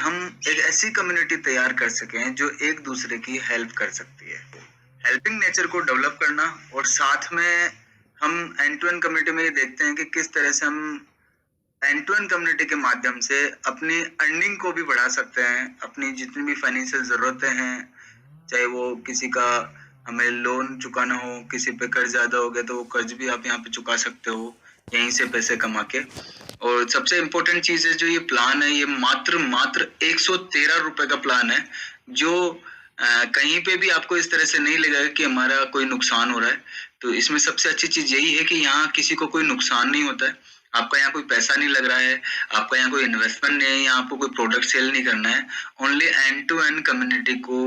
हम एक ऐसी कम्युनिटी तैयार कर सकें जो एक दूसरे की हेल्प कर सकती है। हेल्पिंग नेचर को डेवलप करना और साथ में हम एंड टू एंड कम्युनिटी में ये देखते हैं कि किस तरह से हम एंड टू एंड कम्युनिटी के माध्यम से अपनी अर्निंग को भी बढ़ा सकते हैं। अपनी जितनी भी फाइनेंशियल ज़रूरतें हैं, चाहे वो किसी का हमें लोन चुकाना हो, किसी पे कर्ज ज़्यादा हो गया तो वो कर्ज भी आप यहाँ पे चुका सकते हो यहीं से पैसे कमा के। और सबसे इम्पोर्टेंट चीज़ है जो ये प्लान है, ये मात्र 113 रुपए का प्लान है जो कहीं पे भी आपको इस तरह से नहीं लगेगा कि हमारा कोई नुकसान हो रहा है। तो इसमें सबसे अच्छी चीज़ यही है कि यहाँ किसी को कोई नुकसान नहीं होता है। आपका यहाँ कोई पैसा नहीं लग रहा है, आपका यहाँ कोई इन्वेस्टमेंट नहीं है, यहाँ आपको कोई प्रोडक्ट सेल नहीं करना है। Only end to end community को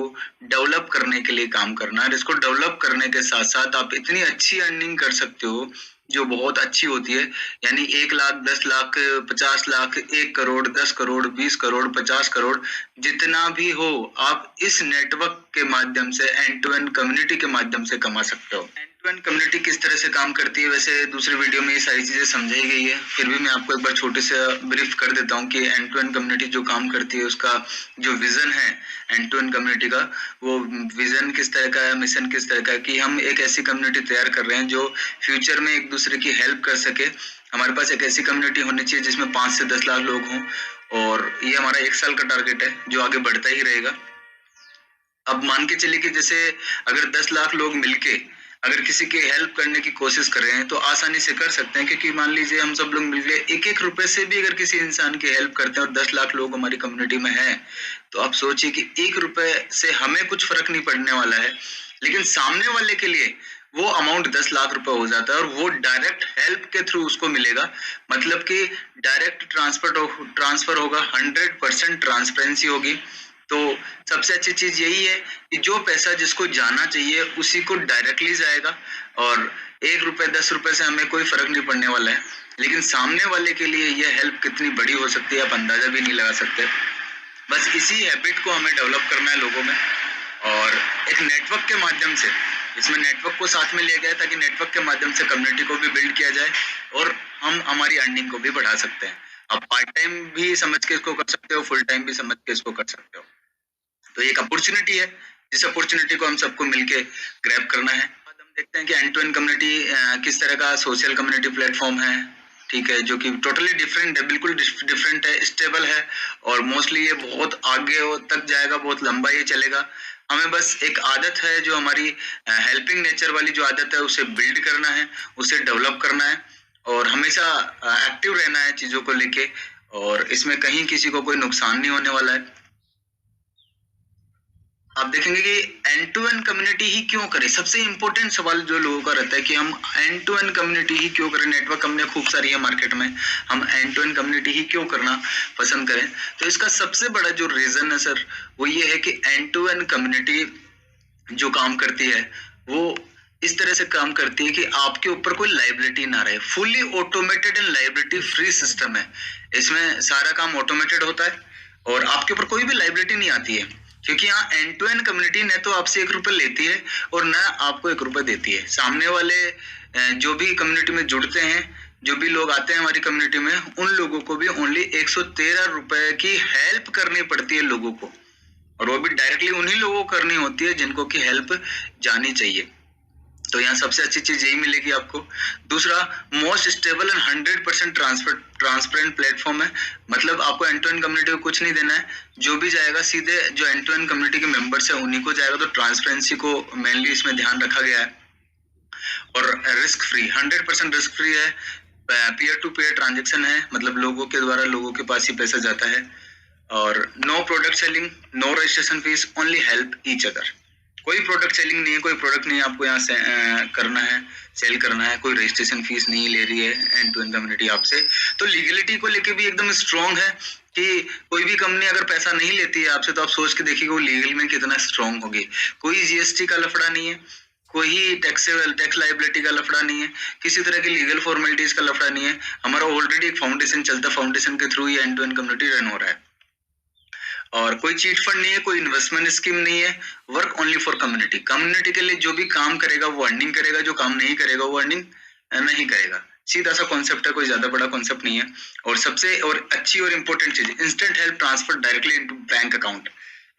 डेवलप करने के लिए काम करना है। इसको डेवलप करने के साथ साथ आप इतनी अच्छी अर्निंग कर सकते हो जो बहुत अच्छी होती है। यानी 1 लाख, 10 लाख, 50 लाख, 1 करोड़, 10 करोड़, 20 करोड़, 50 करोड़, जितना भी हो आप इस नेटवर्क के माध्यम से एंड टू एंड कम्युनिटी के माध्यम से कमा सकते हो। एंड टू एंड कम्युनिटी किस तरह से काम करती है, वैसे दूसरे वीडियो में ये सारी चीजें समझाई गई है, फिर भी मैं आपको एक बार छोटे से ब्रीफ कर देता हूँ कि एंड टू एंड कम्युनिटी जो काम करती है उसका जो विजन है एंड टू एंड कम्युनिटी का, वो विजन किस तरह का है, मिशन किस तरह का है कि हम एक ऐसी कम्युनिटी तैयार कर रहे हैं जो फ्यूचर में एक दूसरे की हेल्प कर सके। हमारे पास एक ऐसी कम्युनिटी होनी चाहिए जिसमें 5 से 10 लाख लोग हों और ये हमारा 1 साल का टारगेट है जो आगे बढ़ता ही रहेगा। अब मान के चलिए कि जैसे अगर 10 लाख लोग मिलके अगर किसी की हेल्प करने की कोशिश कर रहे हैं तो आसानी से कर सकते हैं, क्योंकि मान लीजिए हम सब लोग मिलके 1-1 रुपए से भी अगर किसी इंसान की हेल्प करते हैं और 10 लाख लोग हमारी कम्युनिटी में हैं, तो आप सोचिए कि 1 रुपए से हमें कुछ फर्क नहीं पड़ने वाला है, लेकिन सामने वाले के लिए वो अमाउंट 10 लाख रुपए हो जाता है और वो डायरेक्ट हेल्प के थ्रू उसको मिलेगा। मतलब कि डायरेक्ट ट्रांसफर होगा, 100% ट्रांसपेरेंसी होगी। तो सबसे अच्छी चीज यही है कि जो पैसा जिसको जाना चाहिए उसी को डायरेक्टली जाएगा और 1 रुपए 10 रुपए से हमें कोई फर्क नहीं पड़ने वाला है, लेकिन सामने वाले के लिए यह हेल्प कितनी बड़ी हो सकती है आप अंदाजा भी नहीं लगा सकते। बस इसी हैबिट को हमें डेवलप करना है लोगों में और एक नेटवर्क के माध्यम से, इसमें नेटवर्क को साथ में लिया गया है ताकि नेटवर्क के माध्यम से कम्युनिटी को भी बिल्ड किया जाए और हम हमारी अर्निंग को भी बढ़ा सकते हैं। आप पार्ट टाइम भी समझ के इसको कर सकते हो, फुल टाइम भी समझ के इसको कर सकते हो। तो एक अपॉर्चुनिटी है, जिस अपॉर्चुनिटी को हम सबको मिलके ग्रैब करना है। हम देखते हैं कि एंड टू एंड कम्युनिटी किस तरह का सोशल कम्युनिटी प्लेटफॉर्म है, ठीक है, जो कि टोटली डिफरेंट है, बिल्कुल डिफरेंट है, स्टेबल है और मोस्टली ये बहुत आगे तक जाएगा, बहुत लंबा ये चलेगा। हमें बस एक आदत है जो हमारी हेल्पिंग नेचर वाली जो आदत है उसे बिल्ड करना है, उसे डेवलप करना है और हमेशा एक्टिव रहना है चीजों को लेके, और इसमें कहीं किसी को कोई नुकसान नहीं होने वाला है। आप देखेंगे कि एंड टू एंड कम्युनिटी ही क्यों करें। सबसे इंपॉर्टेंट सवाल जो लोगों का रहता है कि हम एंड टू एंड कम्युनिटी ही क्यों करें, नेटवर्क हमने खूब सारी है मार्केट में, हम एंड टू एंड कम्युनिटी ही क्यों करना पसंद करें। तो इसका सबसे बड़ा जो रीजन है सर वो ये है कि एंड टू एंड कम्युनिटी जो काम करती है वो इस तरह से काम करती है कि आपके ऊपर कोई लाइबिलिटी ना रहे। Fully automated and liability free system है, इसमें सारा काम ऑटोमेटेड होता है और आपके ऊपर कोई भी लाइबिलिटी नहीं आती है, क्योंकि यहाँ एंड टू एंड कम्युनिटी न तो आपसे 1 रुपए लेती है और न आपको 1 रुपए देती है। सामने वाले जो भी कम्युनिटी में जुड़ते हैं, जो भी लोग आते हैं हमारी कम्युनिटी में, उन लोगों को भी ओनली 113 रुपए की हेल्प करनी पड़ती है लोगों को, और वो भी डायरेक्टली उन्हीं लोगों को करनी होती है जिनको की हेल्प जानी चाहिए। तो यहाँ सबसे अच्छी चीज यही मिलेगी आपको। दूसरा, most stable and 100% transparent platform है। मतलब आपको एंड टू एंड कम्युनिटी को कुछ नहीं देना है, जो भी जाएगा सीधे जो एंड टू एंड कम्युनिटी के मेंबर्स है उन्हीं को जाएगा। तो ट्रांसपेरेंसी को मेनली इसमें ध्यान रखा गया है और रिस्क फ्री, 100% रिस्क फ्री है। पीयर टू पीयर ट्रांजेक्शन है, मतलब लोगों के द्वारा लोगों के पास ही पैसा जाता है। और no product selling, no registration fees, only help each other. कोई प्रोडक्ट सेलिंग नहीं है, कोई प्रोडक्ट नहीं आपको यहाँ से करना है, सेल करना है, कोई रजिस्ट्रेशन फीस नहीं ले रही है एंड टू एंड कम्युनिटी आपसे। तो लीगलिटी को लेके भी एकदम स्ट्रॉन्ग है कि कोई भी कंपनी अगर पैसा नहीं लेती है आपसे तो आप सोच के देखिए वो लीगल में कितना स्ट्रॉन्ग होगी। कोई जीएसटी का लफड़ा नहीं है, कोई टैक्स लाइबिलिटी का लफड़ा नहीं है, किसी तरह की लीगल फॉर्मेलिटीज का लफड़ा नहीं है। हमारा ऑलरेडी एक फाउंडेशन चलता है, फाउंडेशन के थ्रू ये end to end community run हो रहा है और कोई चीट फंड नहीं है, कोई इन्वेस्टमेंट स्कीम नहीं है। Work only for community. Community के लिए जो भी काम करेगा वो अर्निंग करेगा, जो काम नहीं करेगा वो अर्निंग नहीं करेगा। सीधा सा कॉन्सेप्ट है, कोई ज्यादा बड़ा कॉन्सेप्ट नहीं है। और सबसे और अच्छी और इम्पोर्टेंट चीज, instant help transfer directly into bank account.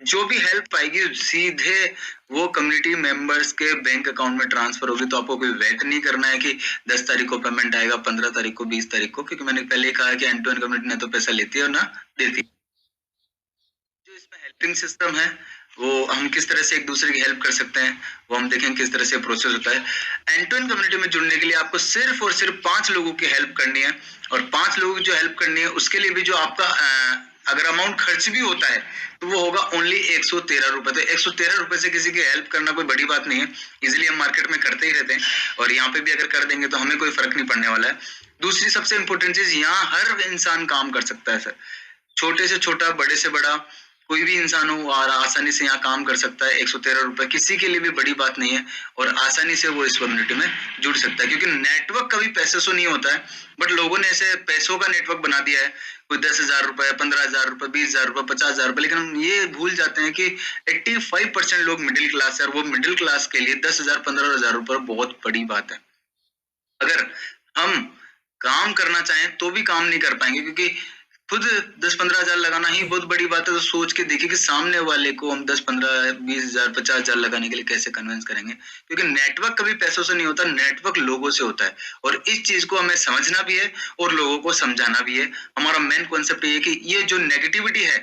जो भी हेल्प आएगी सीधे वो कम्युनिटी मेंबर्स के बैंक अकाउंट में ट्रांसफर होगी। तो आपको कोई वेट नहीं करना है कि 10 तारीख को पेमेंट आएगा, 15 तारीख को, 20 तारीख को, क्योंकि मैंने पहले ही कहा कि एंड टू एंड कम्युनिटी ना तो पैसा लेती है और ना देती है। जो इसमें हेल्पिंग सिस्टम है वो हम किस तरह से एक दूसरे की हेल्प कर सकते हैं वो हम देखें किस तरह से प्रोसेस होता है। एंड टू एंड कम्युनिटी में जुड़ने के लिए आपको सिर्फ और सिर्फ 5 लोगों की हेल्प करनी है। और 5 लोगों की जो हेल्प करनी है उसके लिए भी जो आपका अगर अमाउंट खर्च भी होता है तो वो होगा ओनली 113 रुपए। तो 113 रुपए से किसी की हेल्प करना कोई बड़ी बात नहीं है, इजिली हम मार्केट में करते ही रहते हैं और यहाँ पे भी अगर कर देंगे तो हमें कोई फर्क नहीं पड़ने वाला है। दूसरी सबसे इंपॉर्टेंट चीज, यहाँ हर इंसान काम कर सकता है सर, छोटे से छोटा, बड़े से बड़ा, कोई भी इंसान हो और आसानी से यहाँ काम कर सकता है। 113 रुपए किसी के लिए भी बड़ी बात नहीं है और आसानी से वो इस कम्युनिटी में जुड़ सकता है, क्योंकि नेटवर्क कभी पैसे से नहीं होता है, बट लोगों ने ऐसे पैसों का नेटवर्क बना दिया है। कोई 10,000 रुपए, 15,000 रुपए, 20,000 रुपए, 50,000 रुपए, लेकिन हम ये भूल जाते हैं कि 85% लोग मिडिल क्लास है और वो मिडिल क्लास के लिए 10,000, 15,000 रुपए बहुत बड़ी बात है। अगर हम काम करना चाहें तो भी काम नहीं कर पाएंगे, क्योंकि खुद 10-15 हजार लगाना ही बहुत बड़ी बात है। तो सोच के देखिए कि सामने वाले को हम 10-15, 20,000, 50,000 लगाने के लिए कैसे कन्विंस करेंगे, क्योंकि नेटवर्क कभी पैसों से नहीं होता, नेटवर्क लोगों से होता है। और इस चीज को हमें समझना भी है और लोगों को समझाना भी है। हमारा मेन कॉन्सेप्ट ये है कि ये जो नेगेटिविटी है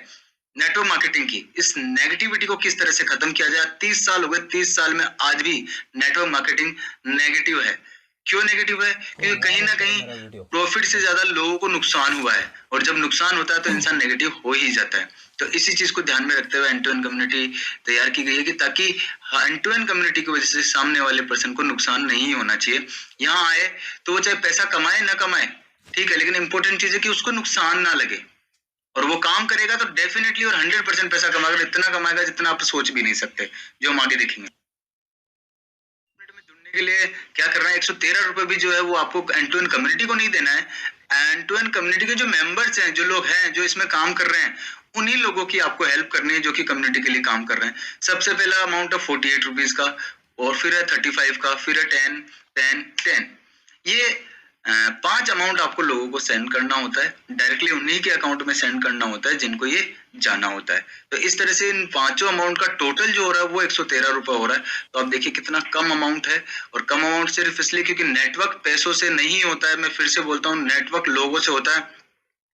नेटवर्क मार्केटिंग की, इस नेगेटिविटी को किस तरह से खत्म किया जाए। 30 साल हो गए, 30 साल में आज भी नेटवर्क मार्केटिंग नेगेटिव है। क्यों नेगेटिव है? क्योंकि कहीं ना कहीं प्रॉफिट से ज्यादा लोगों को नुकसान हुआ है और जब नुकसान होता है तो इंसान नेगेटिव हो ही जाता है। तो इसी चीज को ध्यान में रखते हुए एंड टू एंड कम्युनिटी तैयार की गई है कि ताकि एंड टू एंड कम्युनिटी की वजह से सामने वाले पर्सन को नुकसान नहीं होना चाहिए। यहाँ आए तो वो चाहे पैसा कमाए ना कमाए, ठीक है, लेकिन इंपॉर्टेंट चीज है कि उसको नुकसान ना लगे और वो काम करेगा तो डेफिनेटली और 100% पैसा कमाएगा, इतना कमाएगा जितना आप सोच भी नहीं सकते, जो हम आगे देखेंगे। के लिए क्या करना है, 113 रुपए भी जो है वो आपको एंड टू एंड कम्युनिटी को नहीं देना है। एंड टू एंड कम्युनिटी के जो मेंबर्स हैं, जो लोग हैं जो इसमें काम कर रहे हैं, उन्हीं लोगों की आपको हेल्प करनी है जो कि कम्युनिटी के लिए काम कर रहे हैं। सबसे पहला अमाउंट है 48 रुपीज का, और फिर है 35 का, फिर है 10, 10, 10। ये 5 अमाउंट आपको लोगों को सेंड करना होता है, डायरेक्टली उन्हीं के अकाउंट में सेंड करना होता है जिनको ये जाना होता है। तो इस तरह से इन 5 अमाउंट का टोटल जो हो रहा है वो 113 रुपए हो रहा है। तो आप देखिए कितना कम अमाउंट है, और कम अमाउंट सिर्फ इसलिए क्योंकि नेटवर्क पैसों से नहीं होता है। मैं फिर से बोलता हूँ, नेटवर्क लोगों से होता है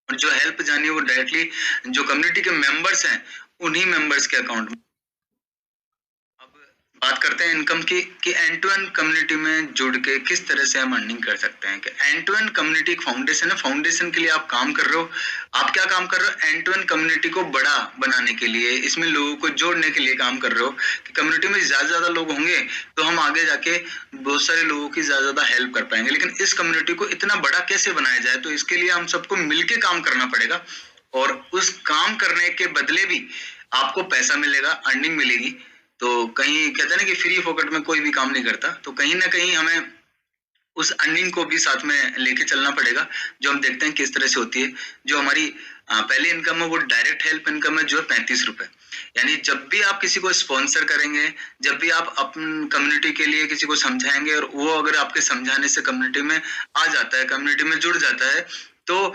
और जो हेल्प जानी है वो डायरेक्टली जो कम्युनिटी के मेंबर्स हैं उन्हीं मेंबर्स के अकाउंट में। बात करते हैं इनकम की कि एंड टू एंड कम्युनिटी में जुड़ के किस तरह से हम अर्निंग कर सकते हैं। कि एंड टू एंड कम्युनिटी एक फाउंडेशन है, फाउंडेशन के लिए आप काम कर रहे हो। आप क्या काम कर रहे हो? एंड टू एंड कम्युनिटी को बड़ा बनाने के लिए, इसमें लोगों को जोड़ने के लिए काम कर रहे हो कि कम्युनिटी में ज्यादा लोग होंगे तो हम आगे जाके बहुत सारे लोगों की ज्यादा हेल्प कर पाएंगे। लेकिन इस कम्युनिटी को इतना बड़ा कैसे बनाया जाए, तो इसके लिए हम सबको मिलके काम करना पड़ेगा और उस काम करने के बदले भी आपको पैसा मिलेगा, अर्निंग मिलेगी। तो कहीं कहते हैं ना कि फ्री फोकट में कोई भी काम नहीं करता, तो कहीं ना कहीं हमें उस अर्निंग को भी साथ में लेके चलना पड़ेगा, जो हम देखते हैं किस तरह से होती है। जो हमारी पहली इनकम है वो डायरेक्ट हेल्प इनकम है, जो है 35 रुपए। यानी जब भी आप किसी को स्पॉन्सर करेंगे, जब भी आप अपनी कम्युनिटी के लिए किसी को समझाएंगे और वो अगर आपके समझाने से कम्युनिटी में आ जाता है, कम्युनिटी में जुड़ जाता है, तो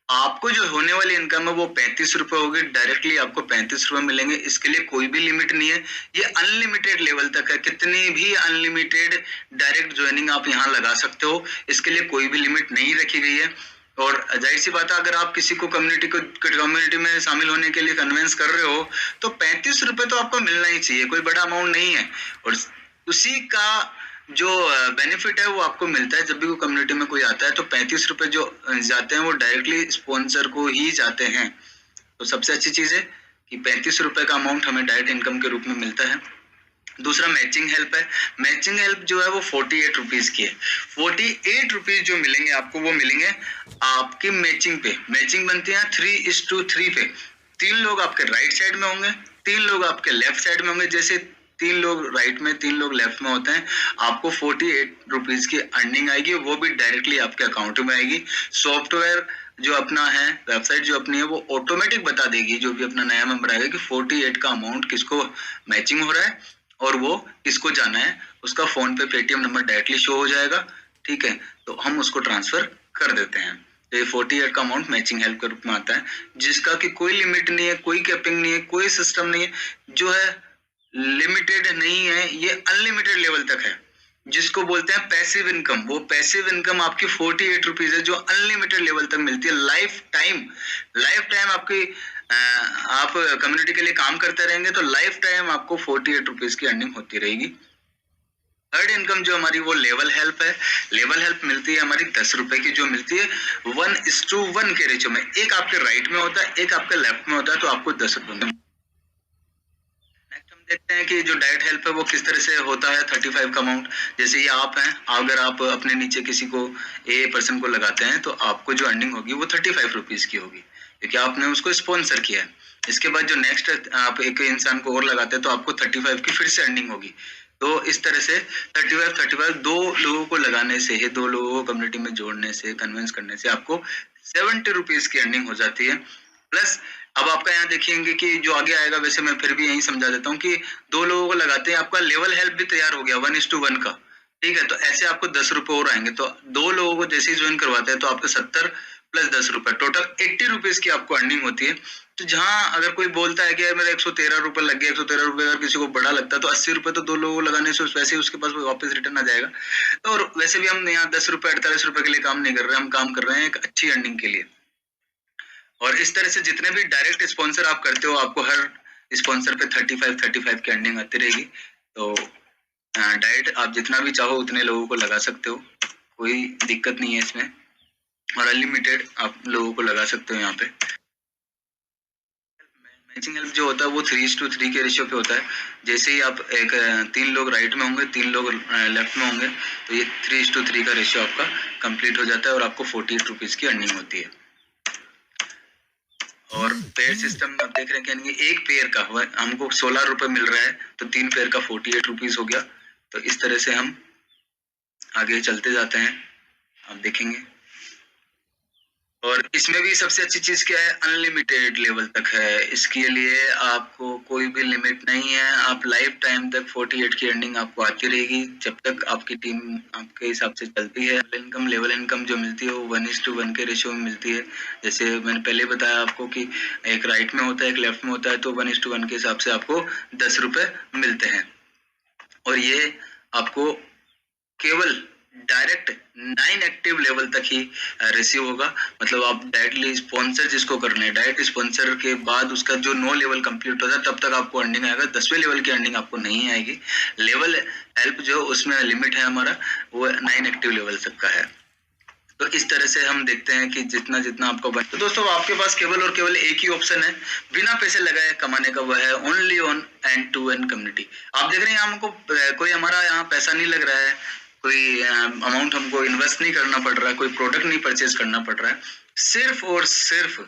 आपको जो होने वाली इनकम है वो 35 रुपए होगी। डायरेक्टली आपको 35 रुपए मिलेंगे। इसके लिए कोई भी लिमिट नहीं है, ये अनलिमिटेड लेवल तक है। कितनी भी अनलिमिटेड डायरेक्ट ज्वाइनिंग आप यहाँ लगा सकते हो, इसके लिए कोई भी लिमिट नहीं रखी गई है। और जाहिर सी बात है, अगर आप किसी को कम्युनिटी में शामिल होने के लिए कन्विंस कर रहे हो तो 35 रुपए तो आपको मिलना ही चाहिए, कोई बड़ा अमाउंट नहीं है। और उसी का जो बेनिफिट है वो आपको मिलता है जब भी कोई कम्युनिटी में कोई आता है, तो 35 रुपए जो जाते हैं वो डायरेक्टली स्पॉन्सर को ही जाते हैं। तो सबसे अच्छी चीज है कि 35 रुपए का अमाउंट हमें डायरेक्ट इनकम के रूप में मिलता है। दूसरा मैचिंग हेल्प है। मैचिंग हेल्प जो है वो 48 रुपीज की है। 48 रुपीज जो मिलेंगे आपको, वो मिलेंगे आपकी मैचिंग पे। मैचिंग बनती है 3:3 पे। 3 लोग आपके राइट साइड में होंगे, 3 लोग आपके लेफ्ट साइड में होंगे। जैसे 3 लोग राइट में, 3 लोग लेफ्ट में होते हैं, आपको 48 रुपीज की अर्निंग आएगी, वो भी डायरेक्टली आपके अकाउंट में आएगी। सॉफ्टवेयर जो अपना है, वेबसाइट जो अपनी है, वो ऑटोमेटिक बता देगी जो भी अपना नया मेंबर आएगा कि 48 का अमाउंट किसको मैचिंग हो रहा है और वो किसको जाना है। उसका फोन पे, पेटीएम नंबर डायरेक्टली शो हो जाएगा, ठीक है, तो हम उसको ट्रांसफर कर देते हैं। तो ये 48 का अमाउंट मैचिंग हेल्प के रूप में आता है, जिसका कि कोई लिमिट नहीं है, कोई कैपिंग नहीं है, कोई सिस्टम नहीं है, जो है लिमिटेड नहीं है, ये अनलिमिटेड लेवल तक है, जिसको बोलते हैं पैसिव इनकम। वो पैसिव इनकम आपकी 48 रुपीज है, जो अनलिमिटेड लेवल तक मिलती है, लाइफ टाइम आपकी आप कम्युनिटी के लिए काम करते रहेंगे तो लाइफ टाइम आपको 48 रुपीज की अर्निंग होती रहेगी। थर्ड इनकम जो हमारी वो लेवल हेल्प है। लेवल हेल्प मिलती है हमारी 10 रुपए की, जो मिलती है 1:1 के रेशियो में, एक आपके राइट में होता है, एक आपके लेफ्ट में होता है, तो आपको 10 रुपए। नेक्स्ट हम देखते हैं कि जो डायरेक्ट हेल्प है वो किस तरह से होता है। 35 का अमाउंट, जैसे ये आप हैं, अगर आप अपने नीचे किसी को ए पर्सन को लगाते हैं तो आपको जो अर्निंग होगी वो 35 रुपीज की होगी, क्योंकि आपने उसको स्पॉन्सर किया है। इसके बाद जो नेक्स्ट आप एक इंसान को और लगाते हैं तो आपको 35 की फिर से अर्निंग होगी। तो इस तरह से 35 दो लोगों को लगाने से ही, दो लोगों को कम्युनिटी में जोड़ने से, कन्विंस करने से आपको 70 रुपीज की अर्निंग हो जाती है। प्लस अब आपका यहाँ देखेंगे कि जो आगे आएगा, वैसे मैं फिर भी यही समझा देता हूँ कि दो लोगों को लगाते हैं, आपका लेवल हेल्प भी तैयार हो गया 1:1 का, ठीक है। तो ऐसे आपको 10 रुपए और आएंगे, तो दो लोगों को जैसे ही ज्वाइन करवाते हैं तो आपको 70 प्लस 10 रुपए, टोटल 80 रुपीज की आपको अर्निंग होती है। तो जहां अगर कोई बोलता है कि यार मेरा 113 रुपए लग गया, 113 रुपए अगर किसी को बड़ा लगता है तो 80 रुपए तो दो लोगों को लगाने से वैसे ही उसके पास वापस रिटर्न आ जाएगा। तो और वैसे भी हम यहाँ 10 रुपए 48 रुपए के लिए काम नहीं कर रहे हैं, हम काम कर रहे हैं एक अच्छी अर्निंग के लिए। और इस तरह से जितने भी डायरेक्ट स्पॉन्सर आप करते हो, आपको हर स्पॉन्सर पे 35 की अर्निंग आती रहेगी। तो डायरेक्ट आप जितना भी चाहो उतने लोगों को लगा सकते हो, कोई दिक्कत नहीं है इसमें, और अनलिमिटेड आप लोगों को लगा सकते हो यहाँ पे। मैचिंग हेल्प जो होता है वो 3:3 के रेशियो पे होता है। जैसे ही आप एक 3 लोग राइट में होंगे, 3 लोग लेफ्ट में होंगे, तो ये 3:3 का रेशियो आपका कंप्लीट हो जाता है और आपको 48 रुपीज की अर्निंग होती है। और पेयर सिस्टम में आप देख रहे हैं कि एक पेयर का हमको 16 रुपए मिल रहा है, तो 3 पेयर का 48 रुपीज हो गया। तो इस तरह से हम आगे चलते जाते हैं, आप देखेंगे। और इसमें भी सबसे अच्छी चीज क्या है, अनलिमिटेड लेवल तक है। इसके लिए आपको कोई भी लिमिट नहीं है, आप लाइफ टाइम तक 48 की अर्निंग आपको आती रहेगी, जब तक आपकी टीम आपके हिसाब से चलती है। लेवल इनकम जो मिलती है वो 1:1 के रेशियो में मिलती है। जैसे मैंने पहले बताया आपको कि एक राइट में होता है, एक लेफ्ट में होता है, तो 1:1 के हिसाब से आपको 10 रुपए मिलते हैं। और ये आपको केवल डायरेक्ट 9 एक्टिव लेवल तक ही रिसीव होगा। मतलब आप डायरेक्टली स्पॉन्सर जिसको करना है, डायरेक्ट स्पॉन्सर के बाद उसका जो 9 लेवल कंप्लीट होता है तब तक आपको अर्निंग आएगा। 10वें लेवल की अर्निंग आपको नहीं आएगी। लेवल हेल्प जो उसमें लिमिट है हमारा, वो 9 एक्टिव लेवल तक का है। तो इस तरह से हम देखते हैं कि जितना जितना आपको बन। तो दोस्तों आपके पास केवल और केवल एक ही ऑप्शन है बिना पैसे लगाए कमाने का, वह है ओनली ऑन end-to-end कम्युनिटी। आप देख रहे हैं हमको कोई हमारा यहाँ पैसा नहीं लग रहा है, कोई अमाउंट हमको इन्वेस्ट नहीं करना पड़ रहा है, कोई प्रोडक्ट नहीं परचेज करना पड़ रहा है। सिर्फ और सिर्फ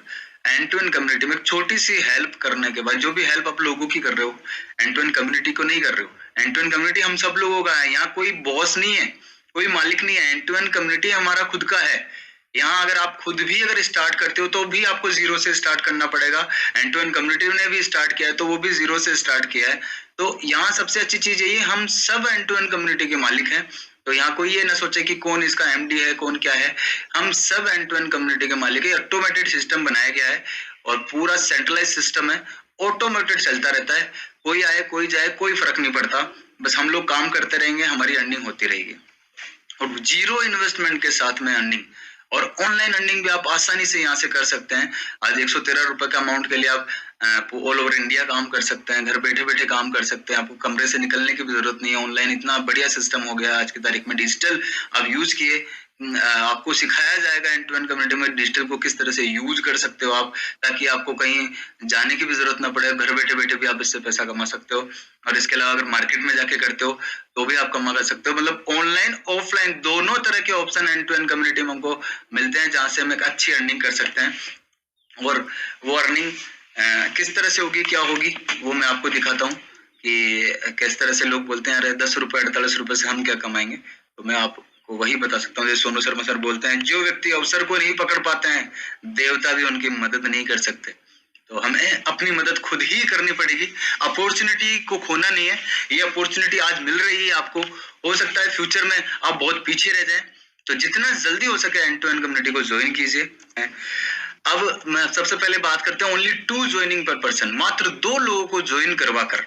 end-to-end कम्युनिटी में छोटी सी हेल्प करने के बाद, जो भी हेल्प आप लोगों की कर रहे हो, end-to-end कम्युनिटी को नहीं कर रहे हो। end-to-end कम्युनिटी हम सब लोगों का है, यहाँ कोई बॉस नहीं है, कोई मालिक नहीं है। end-to-end कम्युनिटी हमारा खुद का है। यहाँ अगर आप खुद भी अगर स्टार्ट करते हो तो भी आपको जीरो से स्टार्ट करना पड़ेगा। end-to-end कम्युनिटी ने भी स्टार्ट किया है तो वो भी जीरो से स्टार्ट किया है। तो यहाँ सबसे अच्छी चीज यही है, हम सब end-to-end कम्युनिटी के मालिक हैं। तो यहाँ कोई ये ना सोचे कि कौन इसका एमडी है, कौन क्या है। हम सब end-to-end कम्युनिटी के मालिक है। ऑटोमेटेड सिस्टम बनाया गया है और पूरा सेंट्रलाइज सिस्टम है, ऑटोमेटेड चलता रहता है। कोई आए कोई जाए कोई फर्क नहीं पड़ता, बस हम लोग काम करते रहेंगे, हमारी अर्निंग होती रहेगी। और जीरो इन्वेस्टमेंट के साथ में अर्निंग, और ऑनलाइन अर्निंग भी आप आसानी से यहाँ से कर सकते हैं। आज 113 रुपए का अमाउंट के लिए आप ऑल ओवर इंडिया काम कर सकते हैं, घर बैठे बैठे काम कर सकते हैं। आपको कमरे से निकलने की भी जरूरत नहीं है। ऑनलाइन इतना बढ़िया सिस्टम हो गया आज की तारीख में। डिजिटल आप यूज किए, आपको सिखाया जाएगा end-to-end कम्युनिटी में डिजिटल को किस तरह से यूज कर सकते हो आप, ताकि आपको कहीं जाने की भी जरूरत ना पड़े। घर बैठे बैठे भी आप इससे पैसा कमा सकते हो। और इसके अलावा अगर मार्केट में जाके करते हो तो भी आप कमा सकते हो। मतलब ऑनलाइन ऑफलाइन दोनों तरह के ऑप्शन end-to-end कम्युनिटी में हमको मिलते हैं, जहाँ से हम एक अच्छी अर्निंग कर सकते हैं। और वो अर्निंग किस तरह से होगी, क्या होगी, वो मैं आपको दिखाता हूँ कि किस तरह से लोग बोलते हैं अरे 10 रुपए 48 रुपए से हम क्या कमाएंगे। तो मैं आपको वही बता सकता हूँ, जैसे सोनू शर्मा सर बोलते हैं, जो व्यक्ति अवसर को नहीं पकड़ पाते हैं, देवता भी उनकी मदद नहीं कर सकते। तो हमें अपनी मदद खुद ही करनी पड़ेगी। अपॉर्चुनिटी को खोना नहीं है। ये अपॉर्चुनिटी आज मिल रही है आपको, हो सकता है फ्यूचर में आप बहुत पीछे रह जाएं, तो जितना जल्दी हो सके एंड टू एंड कम्युनिटी को ज्वाइन कीजिए। अब मैं सबसे पहले बात करते हैं ओनली 2 ज्वाइनिंग पर पर्सन, मात्र 2 लोगों को ज्वाइन करवा कर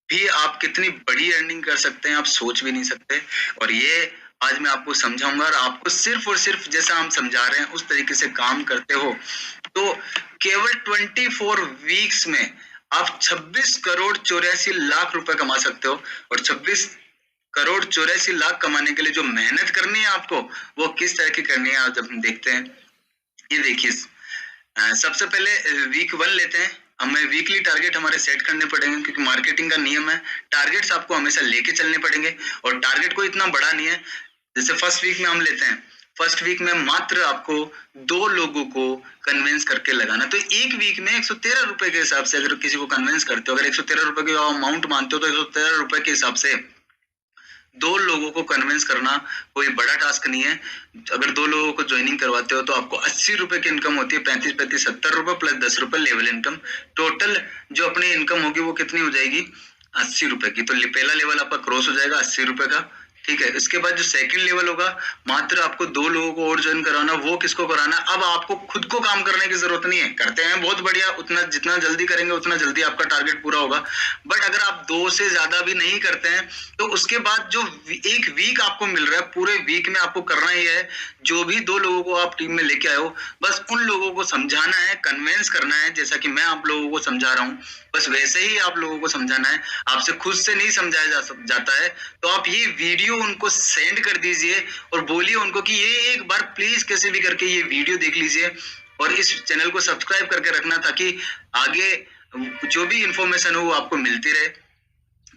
भी आप कितनी बड़ी अर्निंग कर सकते हैं, आप सोच भी नहीं सकते। और ये आज मैं आपको समझाऊंगा, और आपको सिर्फ और सिर्फ जैसा हम समझा रहे हैं उस तरीके से काम करते हो तो केवल 24 वीक्स में आप 26 करोड़ 84 लाख रुपए कमा सकते हो। और 26 करोड़ 84 लाख कमाने के लिए जो मेहनत करनी है आपको, वो किस तरह की करनी है आज हम देखते हैं। ये देखिए, सबसे पहले वीक 1 लेते हैं। हमें वीकली टारगेट हमारे सेट करने पड़ेंगे, क्योंकि मार्केटिंग का नियम है टारगेट्स आपको हमेशा लेके चलने पड़ेंगे। और टारगेट कोई इतना बड़ा नहीं है। जैसे फर्स्ट वीक में हम लेते हैं, फर्स्ट वीक में मात्र आपको 2 लोगों को कन्विंस करके लगाना। तो एक वीक में 113 रुपए के हिसाब से अगर किसी को कन्विंस करते हो, अगर 113 रुपए की अमाउंट मानते हो, तो 113 रुपए के हिसाब से 2 लोगों को कन्विंस करना कोई बड़ा टास्क नहीं है। अगर 2 लोगों को ज्वाइनिंग करवाते हो तो आपको 80 रुपए की इनकम होती है, 35 70 रुपए प्लस 10 रुपए लेवल इनकम। टोटल जो अपनी इनकम होगी वो कितनी हो जाएगी, 80 रुपए की। तो पहला लेवल आपका क्रॉस हो जाएगा 80 रुपए का, ठीक है। इसके बाद जो सेकंड लेवल होगा, मात्र आपको 2 लोगों को और ज्वाइन कराना। वो किसको कराना, अब आपको खुद को काम करने की जरूरत नहीं है। करते हैं बहुत बढ़िया, उतना जितना जल्दी करेंगे उतना जल्दी आपका टारगेट पूरा होगा। बट अगर आप 2 से ज्यादा भी नहीं करते हैं तो उसके बाद जो एक वीक आपको मिल रहा है, पूरे वीक में आपको करना ही है, जो भी 2 लोगों को आप टीम में लेके आए हो, बस उन लोगों को समझाना है, कन्विंस करना है। जैसा कि मैं आप लोगों को समझा रहा हूँ, बस वैसे ही आप लोगों को समझाना है। आपसे खुद से नहीं समझाया जाता है। तो आप ये वीडियो उनको सेंड कर दीजिए और बोलिए उनको कि ये एक बार प्लीज कैसे भी करके ये वीडियो देख लीजिए, और इस चैनल को सब्सक्राइब करके रखना, ताकि आगे जो भी इंफॉर्मेशन हो वो आपको मिलती रहे।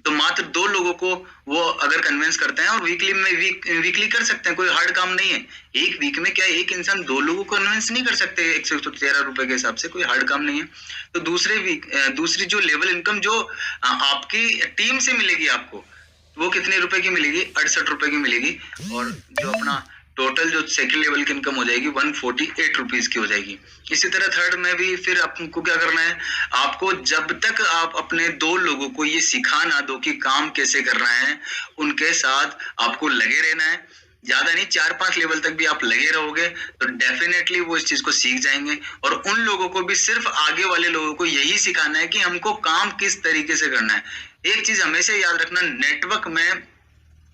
तो मात्र 2 लोगों को वो अगर कन्विंस करते हैं, और वीकली कर सकते हैं, कोई हार्ड काम नहीं है। एक वीक में क्या एक इंसान 2 लोगों को कन्विंस नहीं कर सकते 113 रुपए के हिसाब से, कोई हार्ड काम नहीं है। तो दूसरी जो लेवल इनकम जो आपकी टीम से मिलेगी आपको, वो कितने रुपए की मिलेगी, 68 रुपए की मिलेगी। और जो अपना टोटल जो सेकंड लेवल की इनकम हो जाएगी 148 रुपीज की हो जाएगी। इसी तरह थर्ड में भी फिर आपको क्या करना है, आपको जब तक आप अपने 2 लोगों को ये सिखा ना दो कि काम कैसे करना है, उनके साथ आपको लगे रहना है। ज्यादा नहीं, 4-5 लेवल तक भी आप लगे रहोगे तो डेफिनेटली वो इस चीज को सीख जाएंगे। और उन लोगों को भी सिर्फ आगे वाले लोगों को यही सिखाना है कि हमको काम किस तरीके से करना है। एक चीज हमेशा याद रखना, नेटवर्क में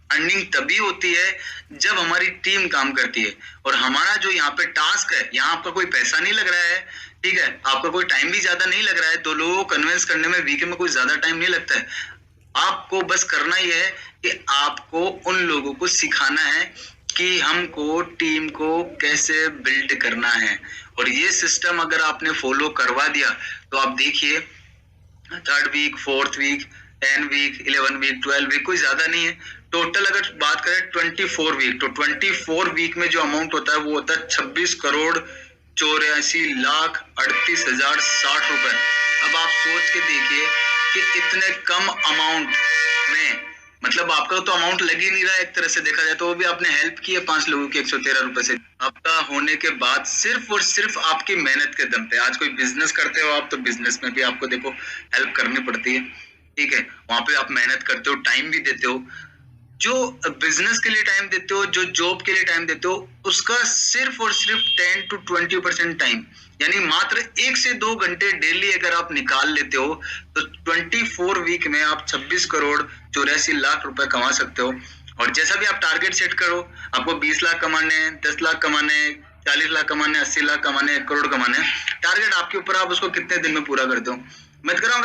अर्निंग तभी होती है जब हमारी टीम काम करती है। और हमारा जो यहाँ पे टास्क है, यहाँ आपका कोई पैसा नहीं लग रहा है, ठीक है, आपका कोई टाइम भी ज्यादा नहीं लग रहा है। 2 लोगों को कन्विंस करने में वीक में कोई ज्यादा टाइम नहीं लगता है। आपको बस करना ही है कि आपको उन लोगों को सिखाना है कि हमको टीम को कैसे बिल्ड करना है। और ये सिस्टम अगर आपने फॉलो करवा दिया तो आप देखिए, 3rd week, 4th week, 10 week, 11 week, 12 week, कोई ज्यादा नहीं है। टोटल अगर बात करें 24 वीक, तो 24 वीक में जो अमाउंट होता है वो होता है 26 करोड़ 84 लाख 38,060 रुपए। अब आप सोच के देखिए कि इतने कम अमाउंट में, मतलब आपका तो अमाउंट लग ही नहीं रहा है एक तरह से देखा जाए, तो वो भी आपने हेल्प की है 5 लोगों की 113 रुपए से। आपका होने के बाद सिर्फ और सिर्फ आपकी मेहनत के दम पे, आज कोई बिजनेस करते हो आप, तो बिजनेस में भी आपको देखो हेल्प करनी पड़ती है, ठीक है, वहां पे आप मेहनत करते हो, टाइम भी देते हो। जो बिजनेस के लिए टाइम देते हो, जो जॉब के लिए टाइम देते हो, उसका सिर्फ और सिर्फ 10 to 20% टाइम, यानी मात्र 1 से 2 घंटे डेली अगर आप निकाल लेते हो तो 24 वीक में आप 26 करोड़ 84 लाख रुपए कमा सकते हो। और जैसा भी आप टारगेट सेट करो, आपको 20 लाख कमाने हैं, 10 लाख कमाने हैं, 40 लाख कमाने, 80 लाख कमाने, 1 करोड़ कमाने, टारगेट आपके ऊपर, आप उसको कितने दिन में पूरा करते हो। मैं कह रहा हूँ,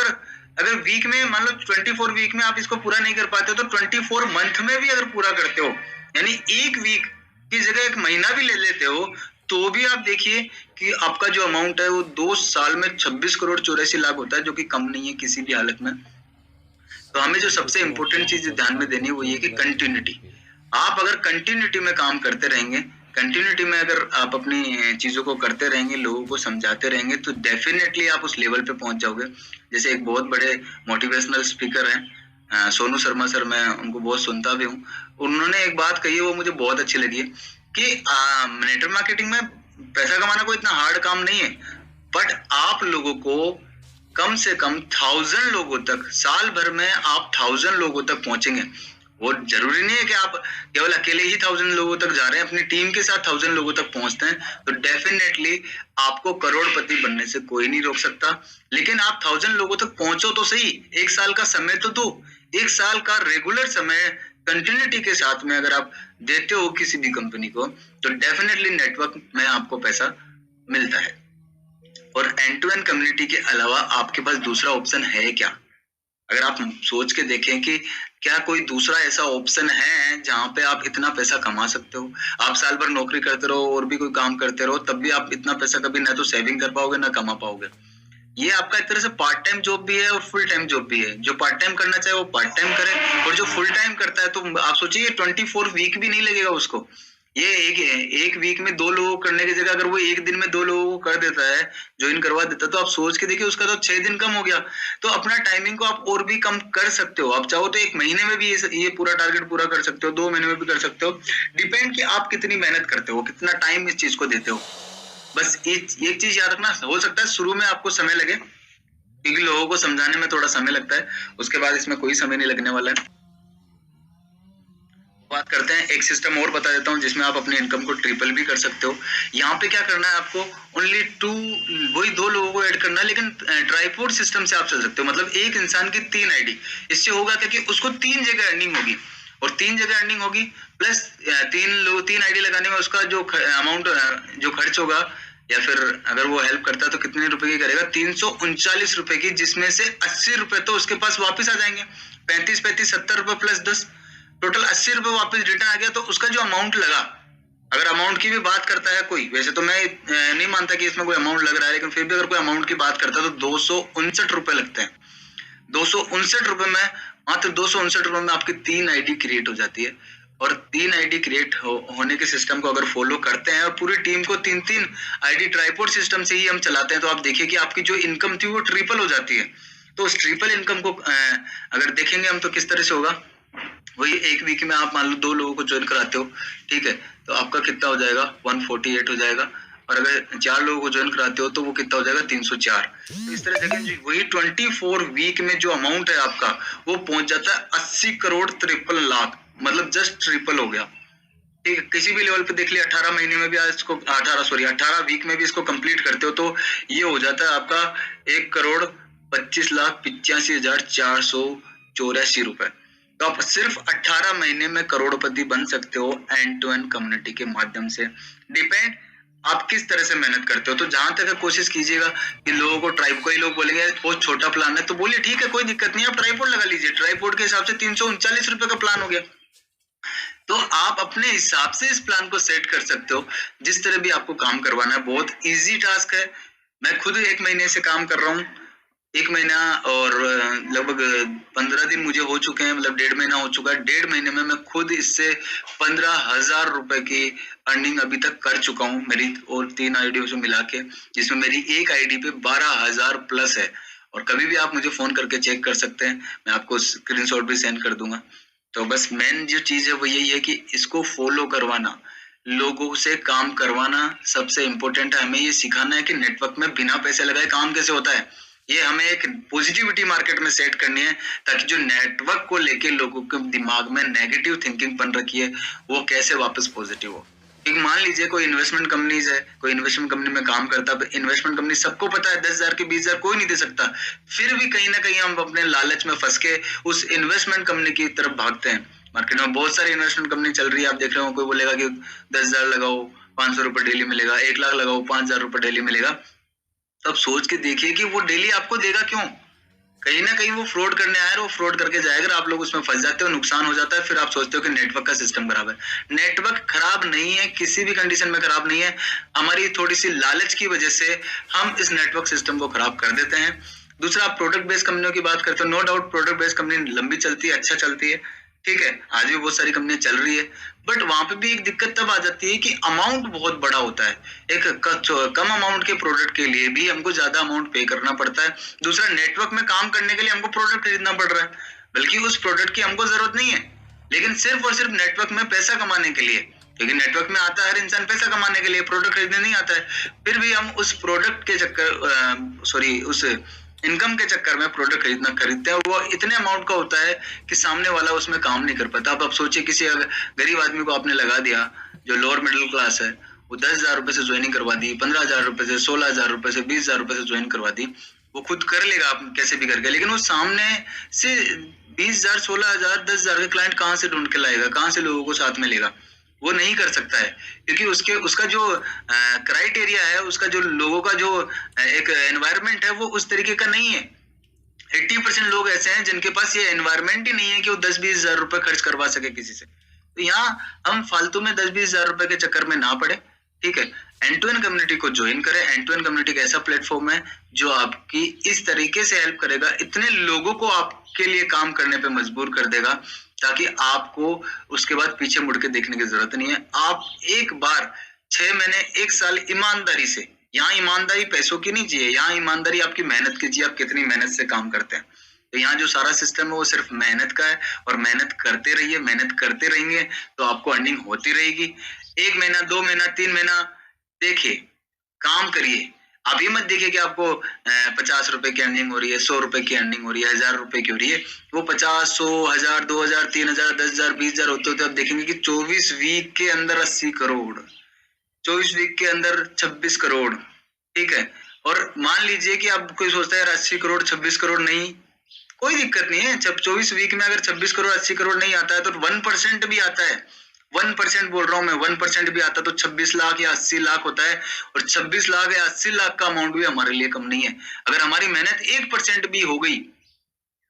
अगर वीक में मान लो 24 वीक में आप इसको पूरा नहीं कर पाते हो, तो 24 मंथ में भी अगर पूरा करते हो, यानी एक वीक की जगह 1 महीना भी ले लेते हो, तो भी आप देखिए कि आपका जो अमाउंट है वो 2 साल में 26 करोड़ 84 लाख होता है, जो कि कम नहीं है किसी भी हालत में। तो हमें जो सबसे इंपॉर्टेंट चीज ध्यान में देनी है वो ये कि कंटिन्यूटी। आप अगर कंटिन्यूटी में काम करते रहेंगे, कंटिन्यूटी में अगर आप अपनी चीजों को करते रहेंगे, लोगों को समझाते रहेंगे, तो डेफिनेटली आप उस लेवल पे पहुंच जाओगे। जैसे एक बहुत बड़े मोटिवेशनल स्पीकर हैं सोनू शर्मा सर, मैं उनको बहुत सुनता भी हूँ। उन्होंने एक बात कही है, वो मुझे बहुत अच्छी लगी है कि नेटवर्क मार्केटिंग में पैसा कमाना कोई इतना हार्ड काम नहीं है, बट आप लोगों को कम से कम 1000 लोगों तक, साल भर में आप 1000 लोगों तक पहुंचेंगे। वो जरूरी नहीं है कि आप केवल अकेले ही 1000 लोगों तक जा रहे हैं, अपनी टीम के साथ 1000 लोगों तक पहुंचते हैं तो डेफिनेटली आपको करोड़पति बनने से कोई नहीं रोक सकता। लेकिन आप 1000 लोगों तक पहुंचो तो सही, 1 साल का समय तो दो। 1 साल का रेगुलर समय कंटिन्यूटी के साथ में अगर आप देते हो किसी भी कंपनी को तो डेफिनेटली नेटवर्क में आपको पैसा मिलता है। और एंड टू एंड कम्युनिटी के अलावा आपके पास दूसरा ऑप्शन है क्या? अगर आप सोच के देखें कि क्या कोई दूसरा ऐसा ऑप्शन है जहां पे आप इतना पैसा कमा सकते हो। आप साल भर नौकरी करते रहो और भी कोई काम करते रहो, तब भी आप इतना पैसा कभी ना तो सेविंग कर पाओगे ना कमा पाओगे। ये आपका एक तरह से पार्ट टाइम जॉब भी है और फुल टाइम जॉब भी है। जो पार्ट टाइम करना चाहे वो पार्ट टाइम करे, और जो फुल टाइम करता है तो आप सोचिए 24 वीक भी नहीं लगेगा उसको। ये एक वीक में 2 लोगों को करने की जगह अगर वो एक दिन में 2 लोगों को कर देता है, ज्वाइन करवा देता है, तो आप सोच के देखिए उसका तो 6 दिन कम हो गया। तो अपना टाइमिंग को आप और भी कम कर सकते हो। आप चाहो तो 1 महीने में भी ये पूरा टारगेट पूरा कर सकते हो, 2 महीने में भी कर सकते हो। डिपेंड कि आप कितनी मेहनत करते हो, कितना टाइम इस चीज को देते हो। बस एक चीज याद रखना, हो सकता है शुरू में आपको समय लगे क्योंकि लोगों को समझाने में थोड़ा समय लगता है, उसके बाद इसमें कोई समय नहीं लगने वाला है। बात करते हैं, एक सिस्टम और बता देता हूं जिसमें आप अपने इनकम को ट्रिपल भी कर सकते हो। यहाँ पे क्या करना है आपको, ओनली 2 लोगों को ऐड करना है, लेकिन ट्राइपोड सिस्टम से आप चल सकते हो। मतलब एक इंसान की 3 आईडी। इससे होगा क्या कि उसको 3 जगह अर्निंग होगी, और 3 जगह अर्निंग होगी प्लस 3 आईडी लगाने में उसका जो अमाउंट जो खर्च होगा, या फिर अगर वो हेल्प करता है तो कितने रुपए की करेगा, 339 रुपए की, जिसमें से 80 रुपए तो उसके पास वापस आ जाएंगे। 35 70 रुपए प्लस 10, टोटल 80 रुपए वापस रिटर्न आ गया। तो उसका जो अमाउंट लगा, अगर अमाउंट की भी बात करता है कोई, वैसे तो मैं नहीं मानता कि इसमें कोई अमाउंट लग रहा है, लेकिन फिर भी अगर कोई अमाउंट की बात करता है तो 259 रुपए लगते हैं। 259 रुपए में, मात्र 259 रुपए में आपकी 3 आईडी क्रिएट हो जाती है। और 3 आईडी क्रिएट होने के सिस्टम को अगर फॉलो करते हैं और पूरी टीम को 3 आईडी ट्राइपोड सिस्टम से ही हम चलाते हैं, तो आप देखिए कि आपकी जो इनकम थी वो ट्रिपल हो जाती है। तो उस ट्रिपल इनकम को अगर देखेंगे हम तो किस तरह से होगा, वही एक वीक में आप मान लो 2 लोगों को ज्वाइन कराते हो, ठीक है, तो आपका कितना हो जाएगा, 148 हो जाएगा। और अगर 4 लोगों को ज्वाइन कराते हो तो वो कितना हो जाएगा, 304। तो इस तरह देखें जी, वही 24 वीक में जो अमाउंट है आपका वो पहुंच जाता है 80 करोड़ 53 लाख, मतलब जस्ट ट्रिपल हो गया। ठीक है, किसी भी लेवल पे देख लिया, 18 महीने में भी आज इसको 18 वीक में भी इसको कंप्लीट करते हो तो ये हो जाता है आपका 1,25,85,484 रुपए। तो आप सिर्फ 18 महीने में करोड़पति बन सकते हो एंड टू एंड कम्युनिटी के माध्यम से। डिपेंड आप किस तरह से मेहनत करते हो। तो जहां तक कोशिश कीजिएगा कि लोगों को कोई लोग बोलेंगे बहुत छोटा प्लान है, तो बोलिए ठीक है कोई दिक्कत नहीं, आप ट्राइपोड लगा लीजिए। ट्राइपोड के हिसाब से 339 रुपए का प्लान हो गया। तो आप अपने हिसाब से इस प्लान को सेट कर सकते हो, जिस तरह भी आपको काम करवाना है। बहुत इजी टास्क है। मैं खुद 1 महीने से काम कर रहा हूँ, 1 महीना और लगभग 15 दिन मुझे हो चुके हैं, मतलब 1.5 महीना हो चुका है। 1.5 महीने में मैं खुद इससे 15,000 रुपए की अर्निंग अभी तक कर चुका हूँ, मेरी और 3 आईडियों से मिला के, जिसमें मेरी एक आईडी पे 12,000 प्लस है। और कभी भी आप मुझे फोन करके चेक कर सकते हैं, मैं आपको स्क्रीनशॉट भी सेंड कर दूंगा। तो बस मेन जो चीज है वो यही है कि इसको फॉलो करवाना, लोगों से काम करवाना सबसे इम्पोर्टेंट है। हमें ये सिखाना है कि नेटवर्क में बिना पैसे लगाए काम कैसे होता है। ये हमें एक पॉजिटिविटी मार्केट में सेट करनी है, ताकि जो नेटवर्क को लेके लोगों के दिमाग में नेगेटिव थिंकिंग बन रखी है वो कैसे वापस पॉजिटिव हो। एक मान लीजिए कोई इन्वेस्टमेंट कंपनीज है, कोई इन्वेस्टमेंट कंपनी में काम करता है, इन्वेस्टमेंट कंपनी सबको पता है 10,000 के 20,000 कोई नहीं दे सकता, फिर भी कहीं ना कहीं हम अपने लालच में फंस के उस इन्वेस्टमेंट कंपनी की तरफ भागते हैं। मार्केट में बहुत सारी इन्वेस्टमेंट कंपनी चल रही है, आप देख रहे हो, कोई बोलेगा कि 10,000 लगाओ 500 रुपए डेली मिलेगा, 1 लाख लगाओ 5,000 रुपए डेली मिलेगा। तो आप सोच के देखिए कि वो डेली आपको देगा क्यों। कहीं ना कहीं वो फ्रॉड करने आया है, वो फ्रॉड करके जाएगा, आप लोग उसमें फंस जाते हो, नुकसान हो जाता है। फिर आप सोचते हो कि नेटवर्क का सिस्टम खराब है। नेटवर्क खराब नहीं है, किसी भी कंडीशन में खराब नहीं है, हमारी थोड़ी सी लालच की वजह से हम इस नेटवर्क सिस्टम को खराब कर देते हैं। दूसरा, आप प्रोडक्ट बेस्ड कंपनियों की बात करते हो, no doubt product based company लंबी चलती है, अच्छा चलती है, ठीक है, आज भी बहुत सारी कंपनियां चल रही है। बट वहां पे भी एक दिक्कत तब आ जाती है कि अमाउंट बहुत बड़ा होता है। एक कम अमाउंट के प्रोडक्ट के लिए भी हमको ज्यादा अमाउंट पे करना पड़ता है। दूसरा, नेटवर्क में काम करने के लिए हमको प्रोडक्ट खरीदना पड़ रहा है, बल्कि उस प्रोडक्ट की हमको जरूरत नहीं है, लेकिन सिर्फ और सिर्फ नेटवर्क में पैसा कमाने के लिए। क्योंकि नेटवर्क में आता है हर इंसान पैसा कमाने के लिए, प्रोडक्ट खरीदने नहीं आता है। फिर भी हम उस प्रोडक्ट के चक्कर उस इनकम के चक्कर में प्रोडक्ट खरीदते हैं, वो इतने अमाउंट का होता है कि सामने वाला उसमें काम नहीं कर पाता। अब आप सोचिए, किसी गरीब आदमी को आपने लगा दिया जो लोअर मिडिल क्लास है, वो 10,000 रुपए से ज्वाइनिंग करवा दी, 15,000 रुपए से, 16,000 रुपए से, 20,000 रुपए से ज्वाइन करवा दी, वो खुद कर लेगा आप कैसे भी करके, लेकिन वो सामने से 20,000, 16,000, 10,000 के क्लाइंट कहाँ से ढूंढ के लाएगा, कहाँ से लोगों को साथ में लेगा? वो नहीं कर सकता है, क्योंकि उसका जो क्राइटेरिया है, उसका जो लोगों का जो एक एनवायरनमेंट है, वो उस तरीके का नहीं है। 80% लोग ऐसे हैं जिनके पास ये एनवायरनमेंट ही नहीं है कि वो 10-20 हजार रुपए खर्च करवा सके किसी से। तो यहाँ हम फालतू में 10-20 हजार रुपए के चक्कर में ना पड़े, ठीक है। एंड टू एंड कम्युनिटी को ज्वाइन करें। एंड टू एंड कम्युनिटी एक ऐसा प्लेटफॉर्म है जो आपकी इस तरीके से हेल्प करेगा, इतने लोगों को आपके लिए काम करने पे मजबूर कर देगा, ताकि आपको उसके बाद पीछे मुड़ के देखने की जरूरत नहीं है। आप एक बार 6 महीने 1 साल ईमानदारी से, यहाँ ईमानदारी पैसों की नहीं चाहिए, यहाँ ईमानदारी आपकी मेहनत की चाहिए, आप कितनी मेहनत से काम करते हैं। तो यहाँ जो सारा सिस्टम है वो सिर्फ मेहनत का है, और मेहनत करते रहिए, मेहनत करते रहेंगे तो आपको अर्निंग होती रहेगी। 1 महीना, 2 महीना, 3 महीना देखिए, काम करिए। आप ये मत देखिए कि आपको 50 रुपए की अर्निंग हो रही है, 100 रुपए की अर्निंग हो रही है, 1,000 रुपए की हो रही है। वो 50, 100, 1,000, 2,000, 3,000, 10,000, 20,000 होते होते आप देखेंगे कि 24 वीक के अंदर 80 करोड़, 24 वीक के अंदर 26 करोड़, ठीक है। और मान लीजिए कि आप कोई सोचता है 80 करोड़ 26 करोड़ नहीं, कोई दिक्कत नहीं है। जब 24 वीक में अगर 26 करोड़ 80 करोड़ नहीं आता है तो 1% भी आता है, 1% बोल रहा हूं मैं, 1% भी आता तो 26 लाख या 80 लाख होता है। और 26 लाख या 80 लाख का अमाउंट भी हमारे लिए कम नहीं है। अगर हमारी मेहनत 1% भी हो गई,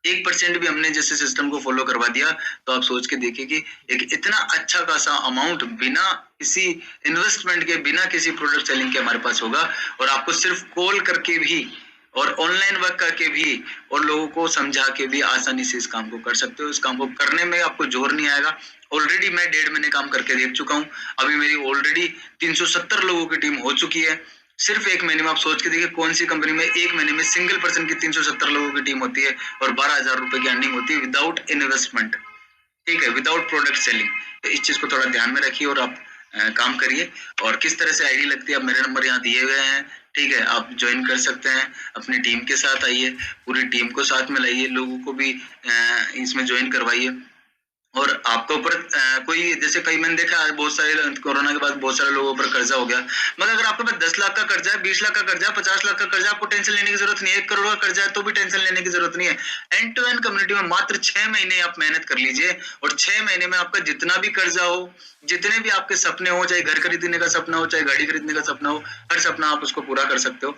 1% भी हमने जैसे सिस्टम को फॉलो करवा दिया, तो आप सोच के देखिए कि एक इतना अच्छा खासा अमाउंट बिना किसी इन्वेस्टमेंट के, बिना किसी प्रोडक्ट सेलिंग के हमारे पास होगा। और आपको सिर्फ कॉल करके भी और ऑनलाइन वर्क करके भी और लोगों को समझा के भी आसानी से इस काम को कर सकते हो। इस काम को करने में आपको जोर नहीं आएगा। ऑलरेडी मैं 1.5 महीने काम करके देख चुका हूँ। अभी मेरी ऑलरेडी 370 लोगों की टीम हो चुकी है। सिर्फ 1 महीने में आप सोच के देखिए, कौन सी कंपनी में 1 महीने में सिंगल पर्सन की 370 लोगों की टीम होती है और 12,000 रुपए की अर्निंग होती है विदाउट इन्वेस्टमेंट, ठीक है, विदाउट प्रोडक्ट सेलिंग। तो इस चीज को थोड़ा ध्यान में रखिए और आप काम करिए। और किस तरह से आईडी लगती है, अब मेरे नंबर यहाँ दिए हुए हैं, ठीक है, आप ज्वाइन कर सकते हैं। अपनी टीम के साथ आइए, पूरी टीम को साथ में लाइए, लोगों को भी इसमें ज्वाइन करवाइए। और आपके ऊपर कोई, जैसे कई मैंने देखा है बहुत सारे कोरोना के बाद बहुत सारे लोगों पर कर्जा हो गया, मगर अगर आपके पास 10 लाख का कर्जा है, 20 लाख का कर्जा है, 50 लाख का कर्जा, आपको टेंशन लेने की जरूरत नहीं है। 1 करोड़ का कर्जा है तो भी टेंशन लेने की जरूरत नहीं है। एंड टू एंड कम्युनिटी में मात्र 6 महीने आप मेहनत कर लीजिए, और 6 महीने में आपका जितना भी कर्जा हो, जितने भी आपके सपने हो, चाहे घर खरीदने का सपना हो, चाहे गाड़ी खरीदने का सपना हो, हर सपना आप उसको पूरा कर सकते हो।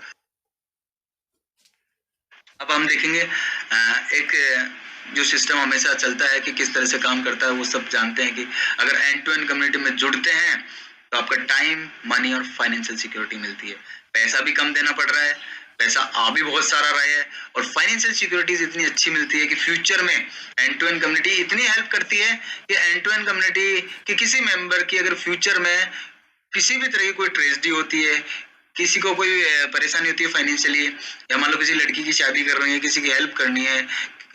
अब हम देखेंगे एक जो सिस्टम हमेशा चलता है कि किस तरह से काम करता है, वो सब जानते हैं कि अगर एंड टू एंड कम्युनिटी में जुड़ते हैं तो आपका टाइम, मनी और फाइनेंशियल सिक्योरिटी मिलती है। पैसा भी कम देना पड़ रहा है, पैसा आ भी बहुत सारा रहा है, और फाइनेंशियल सिक्योरिटीज इतनी अच्छी मिलती है कि फ्यूचर में एंड टू एंड कम्युनिटी इतनी हेल्प करती है कि एंड टू एंड कम्युनिटी के किसी मेंबर की अगर फ्यूचर में किसी भी तरह की कोई ट्रेजेडी होती है, किसी को कोई परेशानी होती है फाइनेंशियली, या मान लो किसी लड़की की शादी कर रही है, किसी की हेल्प करनी है,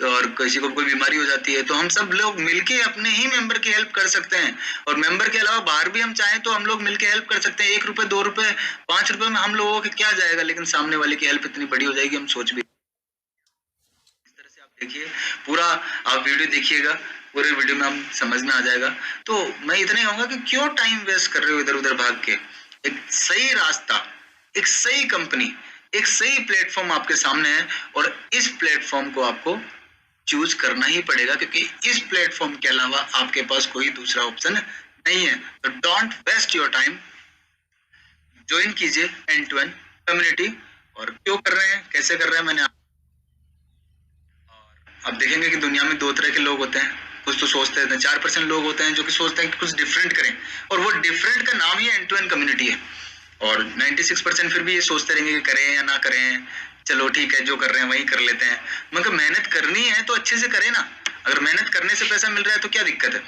और किसी को कोई बीमारी हो जाती है, तो हम सब लोग मिलके अपने ही मेंबर की हेल्प कर सकते हैं। और मेंबर के अलावा बाहर भी हम चाहें तो हम लोग मिलके हेल्प कर सकते हैं। 1 रुपए, 2 रुपए, 5 रुपए में हम लोगों के क्या जाएगा, लेकिन सामने वाले की हेल्प इतनी बड़ी हो जाएगी, हम सोच भी। इस तरह से आप देखिए, पूरा आप वीडियो देखिएगा, पूरे वीडियो में हम समझ में आ जाएगा। तो मैं इतना ही कहूंगा कि क्यों टाइम वेस्ट कर रहे हो इधर उधर भाग के। एक सही रास्ता, एक सही कंपनी, एक सही प्लेटफॉर्म आपके सामने है, और इस प्लेटफॉर्म को आपको चूज करना ही पड़ेगा, क्योंकि इस प्लेटफॉर्म के अलावा आपके पास कोई दूसरा ऑप्शन नहीं है। तो don't waste your time, join कीजिए एंड टू एंड कम्युनिटी। और क्यों कर रहे हैं, कैसे कर रहे हैं, मैंने अब देखेंगे कि दुनिया में 2 तरह के लोग होते हैं। कुछ तो सोचते हैं, 4% लोग होते हैं जो कि सोचते हैं कि कुछ डिफरेंट करें, और वो डिफरेंट का नाम ही एंड टू एंड कम्युनिटी है। और 96% फिर भी ये सोचते रहेंगे कि करें या ना करें, चलो ठीक है जो कर रहे हैं वही कर लेते हैं। मगर मेहनत करनी है तो अच्छे से करें ना। अगर मेहनत करने से पैसा मिल रहा है तो क्या दिक्कत है।